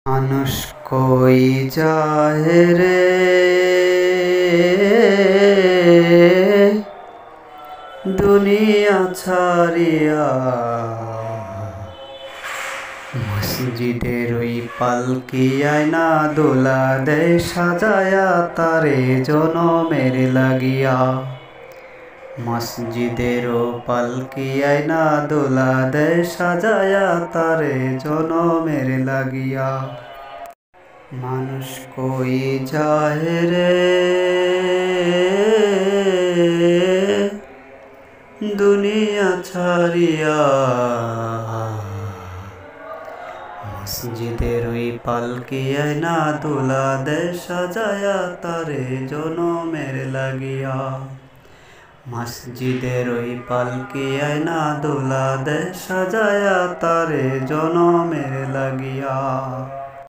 মানুষ কই যায় রে দুনিয়া ছাড়িয়া, মসজিদের ওই পালকি আয়না দোলা দেয় সাজায়া তারে জনমের লাগিয়া। মসজিদের পালকি আয়না দোলা দেয় সাজায়া তারে জনমের লাগিয়া। মানুষ কই যায় রে দুনিয়া ছাড়িয়া, মসজিদের ওই পালকি আয়না দোলা দেয় সাজায়া তারে জনমের লাগিয়া। মসজিদের ওই পালকি আয়না দোলা দেয় সাজায়া তারে জনমের লাগিয়া।